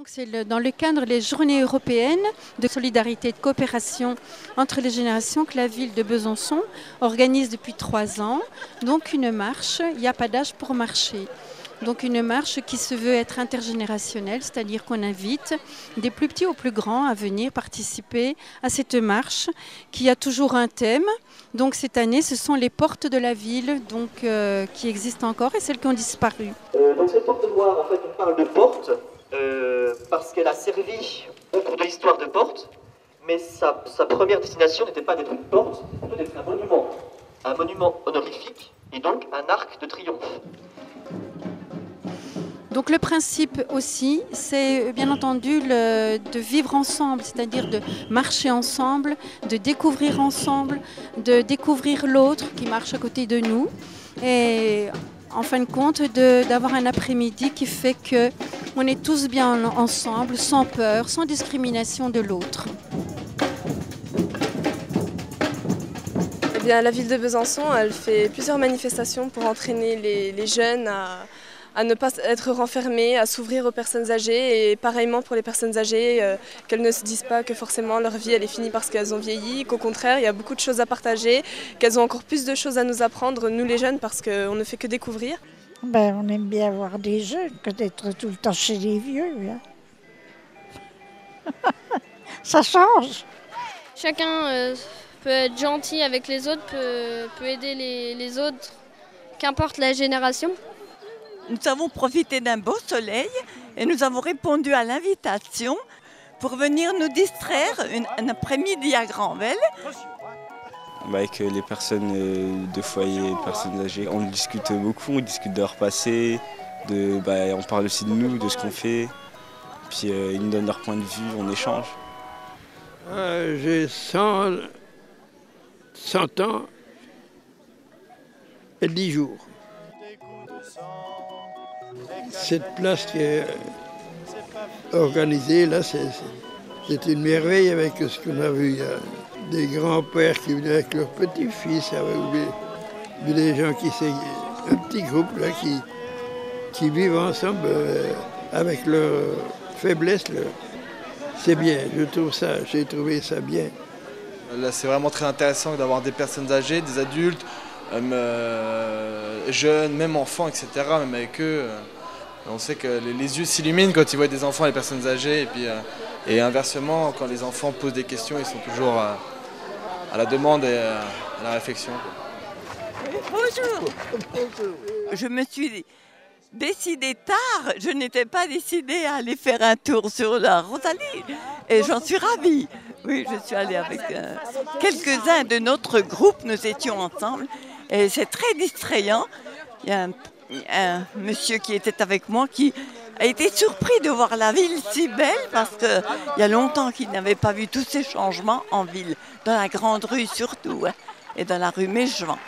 Donc c'est dans le cadre des Journées européennes de solidarité et de coopération entre les générations que la ville de Besançon organise depuis 3 ans. Donc une marche, il n'y a pas d'âge pour marcher. Donc une marche qui se veut être intergénérationnelle, c'est-à-dire qu'on invite des plus petits aux plus grands à venir participer à cette marche qui a toujours un thème. Donc cette année, ce sont les portes de la ville qui existent encore et celles qui ont disparu. Donc cette porte noire, en fait, on parle de porte parce qu'elle a servi au cours de l'histoire de porte, mais sa première destination n'était pas d'être une porte, c'était plutôt d'être un monument honorifique et donc un arc de triomphe. Donc le principe aussi, c'est bien entendu de vivre ensemble, c'est-à-dire de marcher ensemble, de découvrir ensemble, de découvrir l'autre qui marche à côté de nous et en fin de compte d'avoir un après-midi qui fait qu'on est tous bien ensemble, sans peur, sans discrimination de l'autre. Eh bien, la ville de Besançon, elle fait plusieurs manifestations pour entraîner les jeunes à ne pas être renfermés, à s'ouvrir aux personnes âgées et pareillement pour les personnes âgées, qu'elles ne se disent pas que forcément leur vie elle est finie parce qu'elles ont vieilli, qu'au contraire il y a beaucoup de choses à partager, qu'elles ont encore plus de choses à nous apprendre, nous les jeunes, parce qu'on ne fait que découvrir. On aime bien voir des jeunes que d'être tout le temps chez les vieux. Hein. Ça change. Chacun peut être gentil avec les autres, peut aider les autres, qu'importe la génération. Nous avons profité d'un beau soleil et nous avons répondu à l'invitation pour venir nous distraire un après-midi à Granvelle. Avec les personnes de foyer, personnes âgées, on discute beaucoup, on discute de leur passé, on parle aussi de nous, de ce qu'on fait, puis ils nous donnent leur point de vue, on échange. J'ai 100 ans et 10 jours. Cette place qui est organisée, là, c'est une merveille avec ce qu'on a vu. Il y a des grands-pères qui venaient avec leurs petits-fils, des gens un petit groupe là, qui vivent ensemble avec leur faiblesse. C'est bien, j'ai trouvé ça bien. Là, c'est vraiment très intéressant d'avoir des personnes âgées, des adultes, jeunes, même enfants, etc. Même avec eux, on sait que les yeux s'illuminent quand ils voient des enfants et des personnes âgées. Et inversement, quand les enfants posent des questions, ils sont toujours à la demande et à la réflexion. Bonjour. Je me suis décidée tard. Je n'étais pas décidée à aller faire un tour sur la Rosalie. Et j'en suis ravie. Oui, je suis allée avec quelques-uns de notre groupe. Nous étions ensemble. Et c'est très distrayant. Il y a un monsieur qui était avec moi qui a été surpris de voir la ville si belle parce qu'il y a longtemps qu'il n'avait pas vu tous ces changements en ville, dans la grande rue surtout, hein, et dans la rue Mégevant.